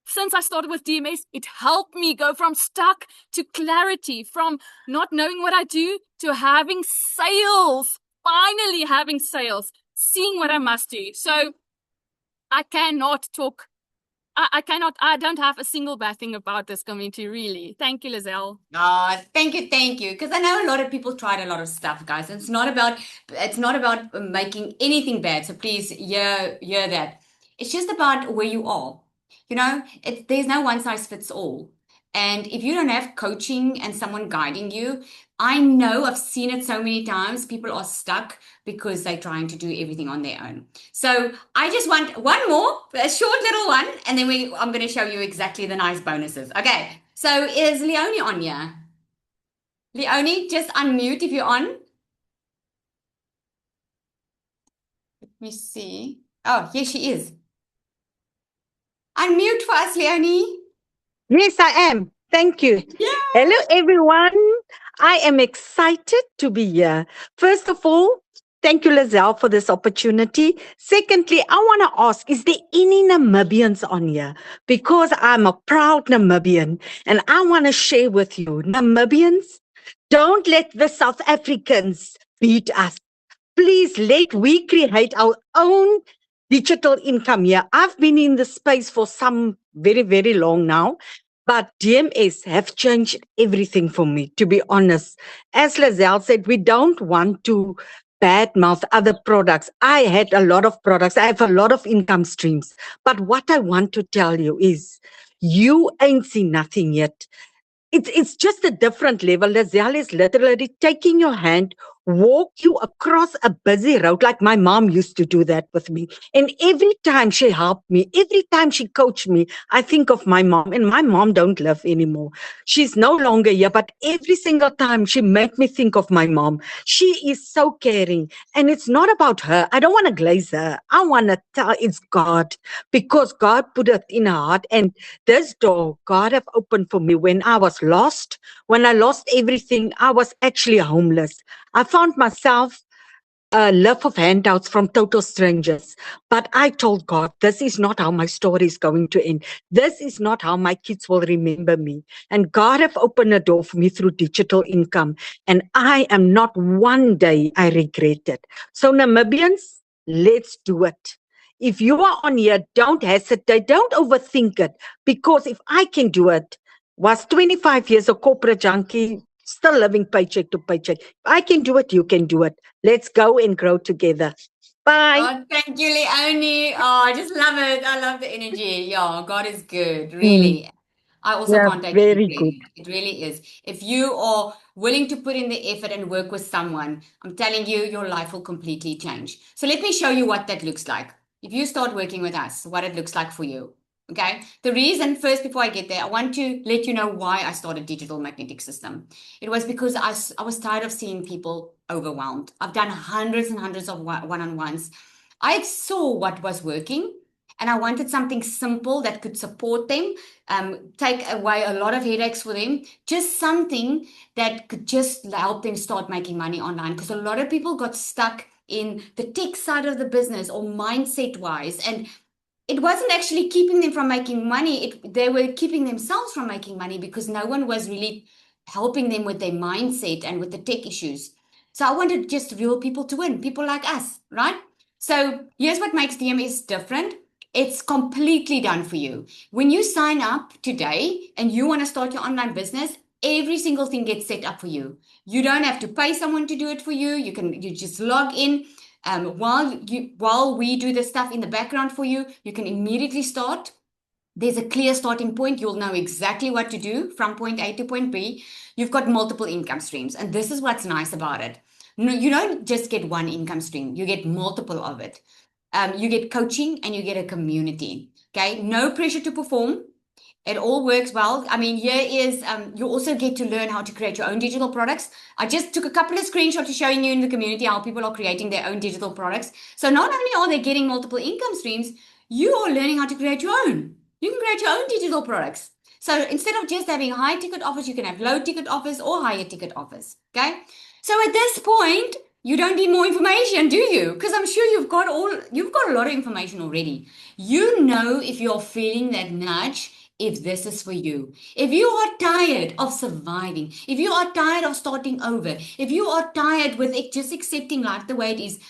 since I started with DMS, it helped me go from stuck to clarity, from not knowing what I do to having sales, finally having sales, seeing what I must do. So I cannot talk. I don't have a single bad thing about this community, really. Thank you, Lizelle. Oh, thank you. Because I know a lot of people tried a lot of stuff, guys. It's not about making anything bad. So please hear that. It's just about where you are. You know, there's no one size fits all. And if you don't have coaching and someone guiding you, I know I've seen it so many times. People are stuck because they're trying to do everything on their own. So I just want one more, a short little one, and then I'm going to show you exactly the nice bonuses. Okay, so is Leonie on here? Leonie, just unmute if you're on. Let me see. Oh, here she is. Unmute for us, Leonie. Yes, I am. Thank you. Yeah. Hello, everyone. I am excited to be here. First of all, thank you, Lizelle, for this opportunity. Secondly, I want to ask, is there any Namibians on here? Because I'm a proud Namibian and I want to share with you, Namibians, don't let the South Africans beat us. Please let we create our own digital income here. I've been in the space for some very, very long now, but DMS have changed everything for me, to be honest. As Lizelle said, we don't want to badmouth other products. I had a lot of products. I have a lot of income streams. But what I want to tell you is you ain't seen nothing yet. It's just a different level. Lizelle is literally taking your hand, walk you across a busy road like my mom used to do that with me. And every time she helped me, every time she coached me, I think of my mom. And my mom don't live anymore. She's no longer here, but every single time she made me think of my mom. She is so caring. And it's not about her. I don't want to glaze her. I want to tell it's God, because God put it in her heart. And this door God have opened for me when I was lost. When I lost everything, I was actually homeless. I found myself a love of handouts from total strangers. But I told God, this is not how my story is going to end. This is not how my kids will remember me. And God have opened a door for me through digital income. And I am not one day I regret it. So Namibians, let's do it. If you are on here, don't hesitate. Don't overthink it. Because if I can do it, was 25 years a corporate junkie, still living paycheck to paycheck. If I can do it, you can do it. Let's go and grow together. Bye. Oh, thank you, Leonie. Oh, I just love it. I love the energy. Yeah, God is good, really. I also Yeah, can't take any very good. credit. It really is. If you are willing to put in the effort and work with someone, I'm telling you, your life will completely change. So let me show you what that looks like. If you start working with us, what it looks like for you. Okay. The reason, first, before I get there, I want to let you know why I started Digital Magnetic System. It was because I was tired of seeing people overwhelmed. I've done hundreds and hundreds of one-on-ones. I saw what was working and I wanted something simple that could support them, take away a lot of headaches for them, just something that could just help them start making money online. Because a lot of people got stuck in the tech side of the business or mindset wise, and it wasn't actually keeping them from making money. They were keeping themselves from making money because no one was really helping them with their mindset and with the tech issues. So I wanted just real people to win, people like us, right? So here's what makes DMS different. It's completely done for you. When you sign up today and you want to start your online business, every single thing gets set up for you. You don't have to pay someone to do it for you. You just log in. While we do the stuff in the background for you, you can immediately start. There's a clear starting point. You'll know exactly what to do from point A to point B. You've got multiple income streams, and this is what's nice about it. No, you don't just get one income stream, you get multiple of it. You get coaching and you get a community. Okay, no pressure to perform. It all works well. I mean, here is, you also get to learn how to create your own digital products. I just took a couple of screenshots showing you in the community how people are creating their own digital products. So not only are they getting multiple income streams, you are learning how to create your own. You can create your own digital products. So instead of just having high ticket offers, you can have low ticket offers or higher ticket offers. Okay. So at this point, you don't need more information, do you? Because I'm sure you've got a lot of information already. You know, if you're feeling that nudge, if this is for you. If you are tired of surviving, if you are tired of starting over, if you are tired with it just accepting life the way it is,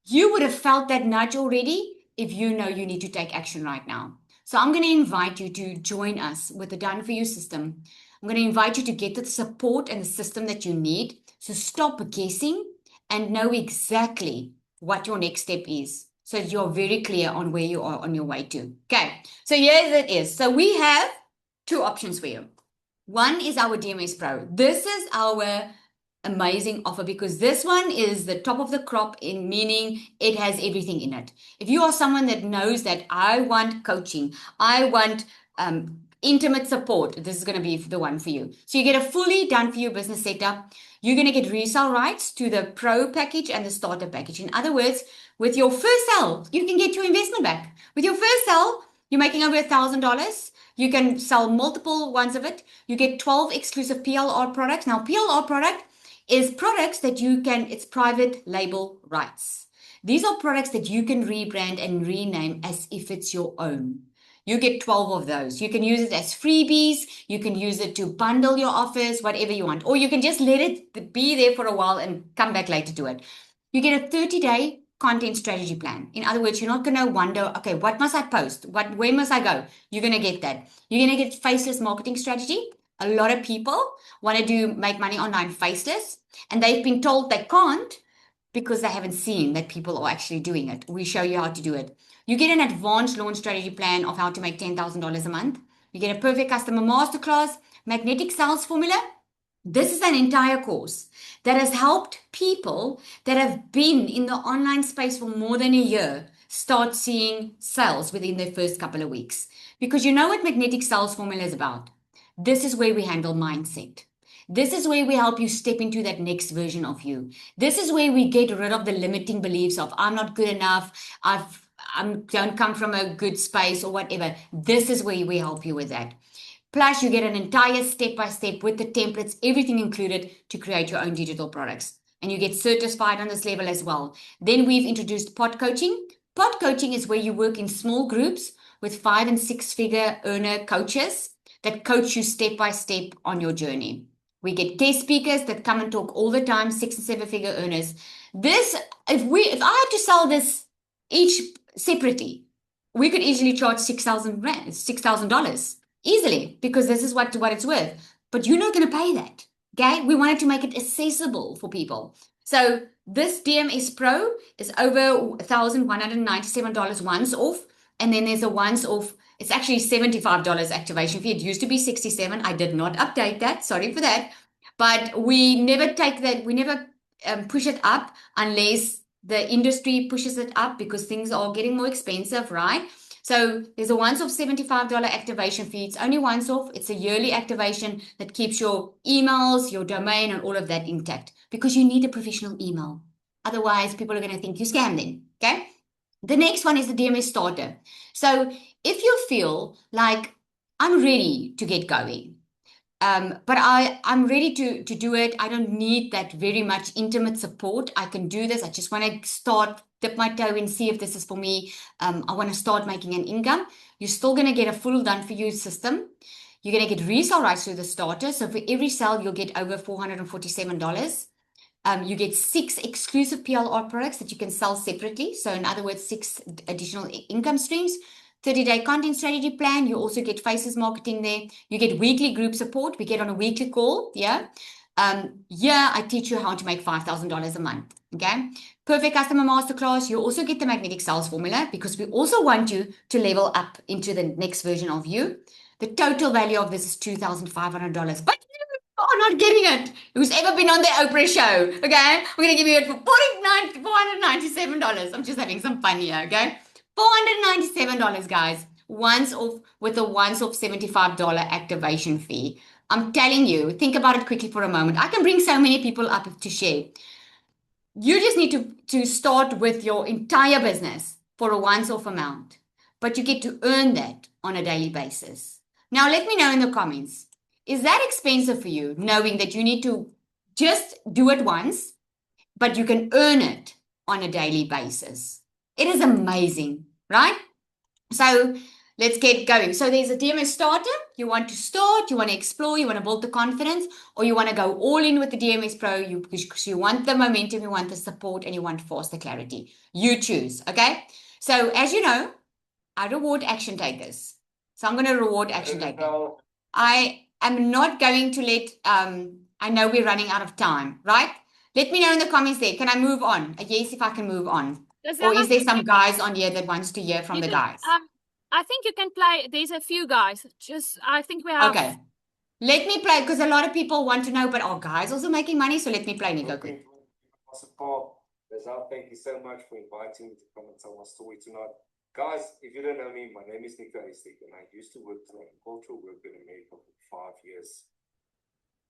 you would have felt that nudge already if you know you need to take action right now. So I'm going to invite you to join us with the Done For You system. I'm going to invite you to get the support and the system that you need. So stop guessing and know exactly what your next step is. So you're very clear on where you are on your way to. Okay, so here it is. So we have two options for you. One is our DMS Pro. This is our amazing offer because this one is the top of the crop, in meaning it has everything in it. If you are someone that knows that I want coaching, I want intimate support, this is going to be the one for you. So you get a fully done for you business setup. You're going to get resale rights to the pro package and the starter package. In other words, with your first sell, you can get your investment back. With your first sell, you're making over $1,000. You can sell multiple ones of it. You get 12 exclusive PLR products. Now, PLR product is products that you can, it's private label rights. These are products that you can rebrand and rename as if it's your own. You get 12 of those. You can use it as freebies. You can use it to bundle your offers, whatever you want. Or you can just let it be there for a while and come back later to it. You get a 30-day content strategy plan. In other words, you're not going to wonder, okay, what must I post? Where must I go? You're going to get that. You're going to get faceless marketing strategy. A lot of people want to make money online faceless, and they've been told they can't because they haven't seen that people are actually doing it. We show you how to do it. You get an advanced launch strategy plan of how to make $10,000 a month. You get a perfect customer masterclass, magnetic sales formula. This is an entire course that has helped people that have been in the online space for more than a year start seeing sales within their first couple of weeks. Because you know what magnetic sales formula is about? This is where we handle mindset. This is where we help you step into that next version of you. This is where we get rid of the limiting beliefs of I'm not good enough, I don't come from a good space or whatever. This is where we help you with that. Plus, you get an entire step-by-step with the templates, everything included to create your own digital products. And you get certified on this level as well. Then we've introduced pod coaching. Pod coaching is where you work in small groups with 5 and 6 figure earner coaches that coach you step-by-step on your journey. We get guest speakers that come and talk all the time, 6 and 7 figure earners. This, if I had to sell this each separately, we could easily charge $6,000 easily, because this is what it's worth. But you're not going to pay that. Okay? We wanted to make it accessible for people. So this DMS Pro is over $1,197 once off. And then there's a once off. It's actually $75 activation fee. It used to be $67. I did not update that. Sorry for that. But we never take that. We never push it up unless the industry pushes it up, because things are getting more expensive, right? So there's a once-off $75 activation fee. It's only once off. It's a yearly activation that keeps your emails, your domain, and all of that intact, because you need a professional email. Otherwise, people are going to think you scam them. Okay. The next one is the DMS starter. So if you feel like I'm ready to get going, but I'm ready to do it. I don't need that very much intimate support. I can do this. I just want to start, dip my toe in, see if this is for me. I want to start making an income. You're still going to get a full done for you system. You're going to get resale rights through the starter. So for every sale, you'll get over $447. You get 6 exclusive PLR products that you can sell separately. So in other words, 6 additional income streams. 30-day content strategy plan. You also get faces marketing there. You get weekly group support. We get on a weekly call. Yeah. I teach you how to make $5,000 a month. Okay. Perfect customer masterclass. You also get the magnetic sales formula, because we also want you to level up into the next version of you. The total value of this is $2,500. But you are not getting it. Who's ever been on the Oprah show? Okay. We're going to give you it for $497. I'm just having some fun here. Okay. $497, guys, once off, with a once off $75 activation fee. I'm telling you, think about it quickly for a moment. I can bring so many people up to share. You just need to start with your entire business for a once off amount, but you get to earn that on a daily basis. Now, let me know in the comments, is that expensive for you, knowing that you need to just do it once, but you can earn it on a daily basis? It is amazing, right? So let's get going. So there's a DMS starter. You want to start, you want to explore, you want to build the confidence, or you want to go all in with the DMS Pro because you want the momentum, you want the support, and you want faster clarity. You choose, okay? So as you know, I reward action takers. So I'm going to reward action takers. I am not going to let, I know we're running out of time, right? Let me know in the comments there. Can I move on? A yes, if I can move on. Or is there some guys on here that wants to hear from the guys? I think you can play. There's a few guys. I think we have. Okay. Let me play, because a lot of people want to know, but are guys also making money? So let me play, Nico. Thank you so much for inviting me to come and tell my story tonight. Guys, if you don't know me, my name is Nico, and I used to work as an agricultural worker in America for 5 years.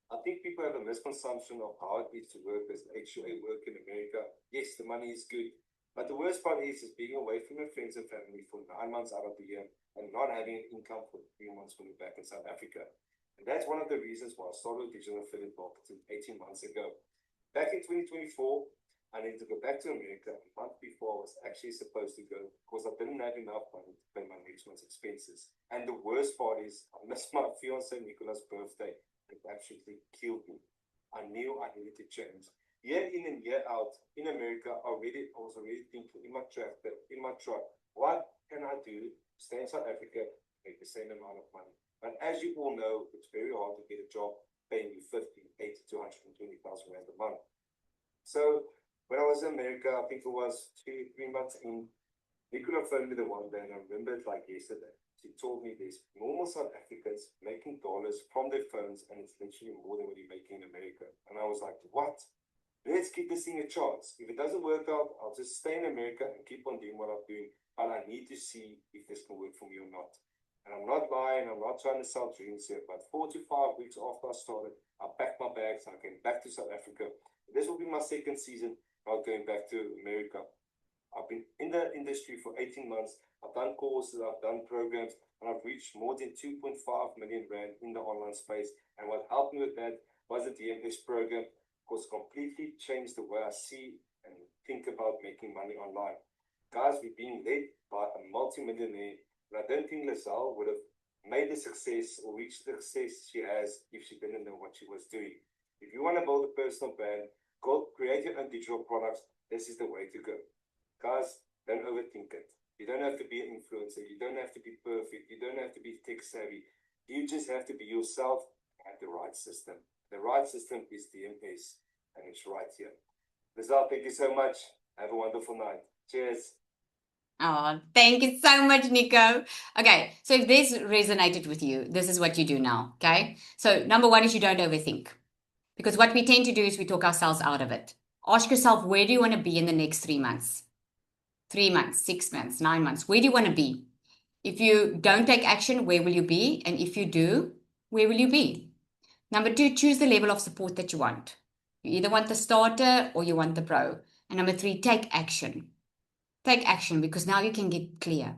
I think people have a misconception of how it is to work as HUA work in America. Yes, the money is good, But the worst part is being away from your friends and family for 9 months out of the year and not having an income for 3 months when you're back in South Africa. And that's one of the reasons why I started digital affiliate marketing 18 months ago. Back in 2024, I needed to go back to America. A month before I was actually supposed to go because I didn't have enough money to pay my next month's expenses. And the worst part is I missed my fiance Nicola's birthday. It absolutely killed me. I knew I needed to change. Year in and year out in America, I was already thinking in my truck, what can I do to stay in South Africa, make the same amount of money? But as you all know, it's very hard to get a job paying you 50, 80 to 120,000 rand a month. So when I was in America, I think it was 2-3 months in, Nicola phoned me the one day, and I remember it like yesterday. She told me there's normal South Africans making dollars from their phones, and it's literally more than what you're making in America. And I was like, what? Let's give this thing a chance. If it doesn't work out, I'll just stay in America and keep on doing what I'm doing. But I need to see if this can work for me or not. And I'm not lying, I'm not trying to sell dreams here, but 4 to 5 weeks after I started, I packed my bags and I came back to South Africa. This will be my second season, not going back to America. I've been in the industry for 18 months. I've done courses, I've done programs, and I've reached more than 2.5 million rand in the online space. And what helped me with that was the DMS program. Because completely changed the way I see and think about making money online. Guys, we're being led by a multi-millionaire, and I don't think Lazelle would have made the success or reached the success she has if she didn't know what she was doing. If you want to build a personal brand, go create your own digital products. This is the way to go. Guys, don't overthink it. You don't have to be an influencer. You don't have to be perfect. You don't have to be tech savvy. You just have to be yourself and the right system. The right system is DMS, and it's right here. Lazelle, thank you so much. Have a wonderful night. Cheers. Oh, thank you so much, Nico. Okay, so if this resonated with you, this is what you do now, okay? So number one is you don't overthink. Because what we tend to do is we talk ourselves out of it. Ask yourself, where do you want to be in the next 3 months? 3 months, 6 months, 9 months. Where do you want to be? If you don't take action, where will you be? And if you do, where will you be? Number two, choose the level of support that you want. You either want the starter or you want the pro. And number three, take action. Take action because now you can get clear.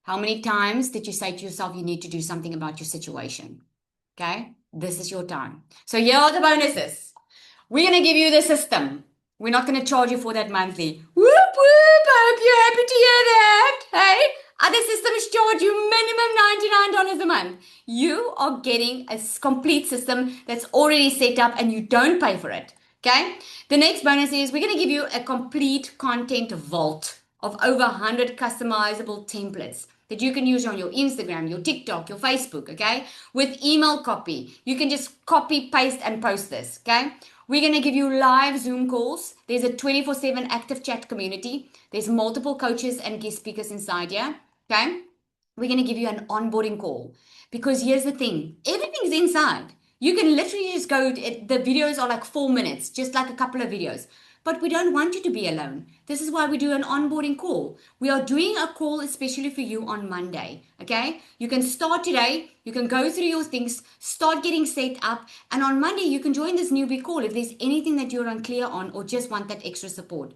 How many times did you say to yourself you need to do something about your situation? Okay, this is your time. So here are the bonuses. We're going to give you the system. We're not going to charge you for that monthly. Whoop, whoop, I hope you're happy to hear that. Hey, other systems charge you minimum $99 a month. You are getting a complete system that's already set up and you don't pay for it. Okay, the next bonus is we're going to give you a complete content vault of over 100 customizable templates that you can use on your Instagram, your TikTok, your Facebook, okay? With email copy. You can just copy, paste, and post this, okay? We're going to give you live Zoom calls. There's a 24/7 active chat community. There's multiple coaches and guest speakers inside here, okay? We're going to give you an onboarding call because here's the thing. Everything's inside. You can literally just go, the videos are like 4 minutes, just like a couple of videos. But we don't want you to be alone. This is why we do an onboarding call. We are doing a call especially for you on Monday, okay? You can start today. You can go through your things, start getting set up. And on Monday, you can join this newbie call if there's anything that you're unclear on or just want that extra support.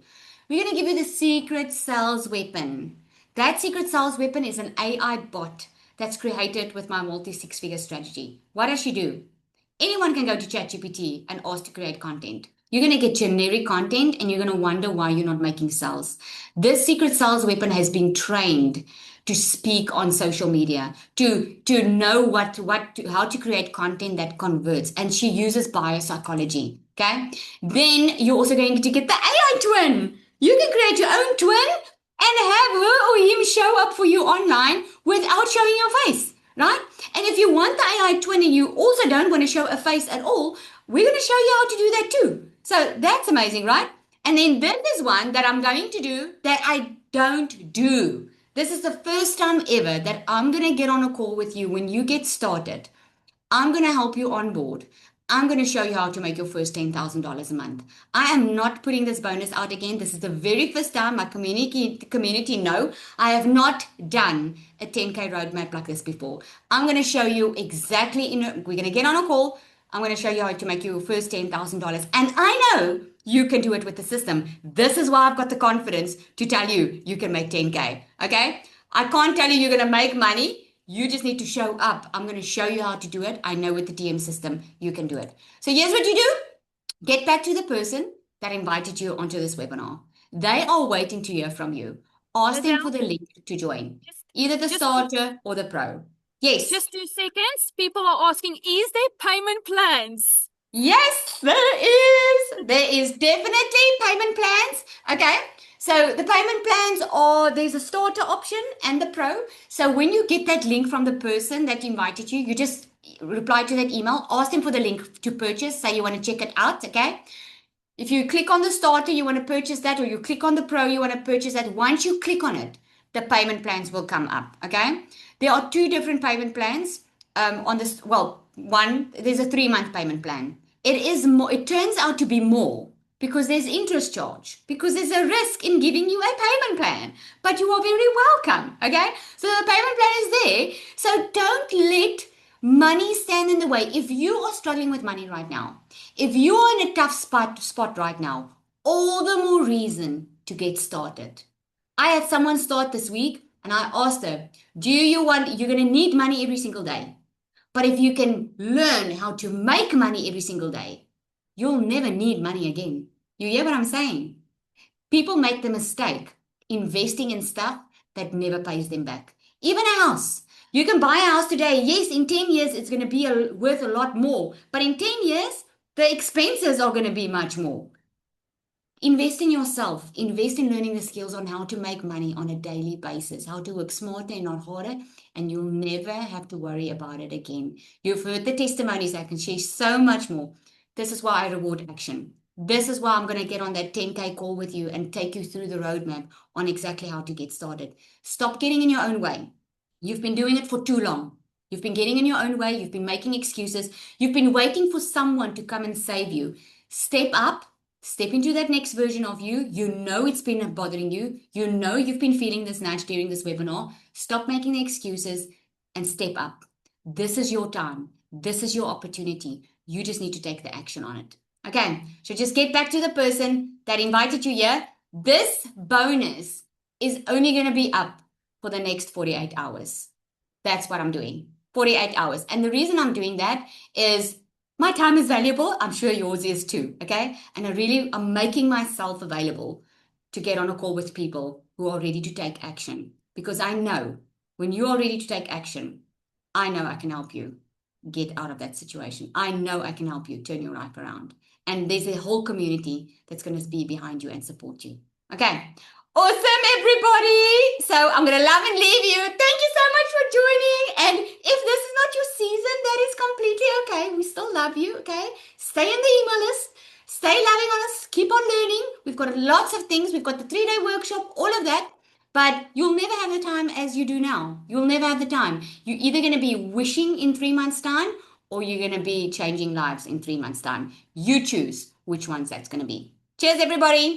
We're going to give you the secret sales weapon. That secret sales weapon is an AI bot that's created with my multi-6-figure strategy. What does she do? Anyone can go to ChatGPT and ask to create content. You're going to get generic content and you're going to wonder why you're not making sales. This secret sales weapon has been trained to speak on social media, to know how to create content that converts. And she uses biopsychology. Okay. Then you're also going to get the AI twin. You can create your own twin and have her or him show up for you online without showing your face. Right? And if you want the AI twin and you also don't want to show a face at all, we're going to show you how to do that too. So that's amazing, right? And then this is one that I'm going to do that I don't do. This is the first time ever that I'm going to get on a call with you when you get started. I'm going to help you on board. I'm going to show you how to make your first $10,000 a month. I am not putting this bonus out again. This is the very first time my community know I have not done a 10K roadmap like this before. I'm going to show you exactly, we're going to get on a call. I'm going to show you how to make your first $10,000. And I know you can do it with the system. This is why I've got the confidence to tell you you can make 10K. Okay? I can't tell you you're going to make money. You just need to show up. I'm going to show you how to do it. I know with the DM system, you can do it. So here's what you do. Get back to the person that invited you onto this webinar. They are waiting to hear from you. Ask them for the link to join, either the starter or the pro. Yes. Just 2 seconds. People are asking, is there payment plans? Yes, there is. There is definitely payment plans. Okay. So the payment plans are, there's a starter option and the pro. So when you get that link from the person that invited you, you just reply to that email, ask them for the link to purchase. Say you want to check it out. Okay. If you click on the starter, you want to purchase that, or you click on the pro, you want to purchase that. Once you click on it, the payment plans will come up. Okay. There are 2 different payment plans on this. Well, one, there's a 3-month payment plan. It is more, it turns out to be more because there's interest charge, because there's a risk in giving you a payment plan, but you are very welcome. Okay. So the payment plan is there. So don't let money stand in the way. If you are struggling with money right now, if you are in a tough spot right now, all the more reason to get started. I had someone start this week and I asked her, you're going to need money every single day. But if you can learn how to make money every single day, you'll never need money again. You hear what I'm saying? People make the mistake investing in stuff that never pays them back. Even a house. You can buy a house today. Yes, in 10 years, it's going to be worth a lot more. But in 10 years, the expenses are going to be much more. Invest in yourself. Invest in learning the skills on how to make money on a daily basis, how to work smarter and not harder, and you'll never have to worry about it again. You've heard the testimonies. I can share so much more. This is why I reward action. This is why I'm going to get on that 10K call with you and take you through the roadmap on exactly how to get started. Stop getting in your own way. You've been doing it for too long. You've been getting in your own way. You've been making excuses. You've been waiting for someone to come and save you. Step up. Step into that next version of you. You know it's been bothering you. You know you've been feeling this nudge during this webinar. Stop making the excuses and step up. This is your time. This is your opportunity. You just need to take the action on it. Okay, so just get back to the person that invited you here. This bonus is only going to be up for the next 48 hours. That's what I'm doing. 48 hours. And the reason I'm doing that is my time is valuable. I'm sure yours is too. Okay. And I'm making myself available to get on a call with people who are ready to take action, because I know when you are ready to take action, I know I can help you get out of that situation. I know I can help you turn your life around. And there's a whole community that's going to be behind you and support you. Okay. Awesome, everybody. So I'm going to love and leave you. Thank you so much for joining. And if this is not your season, that is completely okay. We still love you, okay? Stay in the email list. Stay loving on us. Keep on learning. We've got lots of things. We've got the 3-day workshop, all of that. But you'll never have the time as you do now. You'll never have the time. You're either going to be wishing in 3 months' time, or you're going to be changing lives in 3 months' time. You choose which ones that's going to be. Cheers, everybody.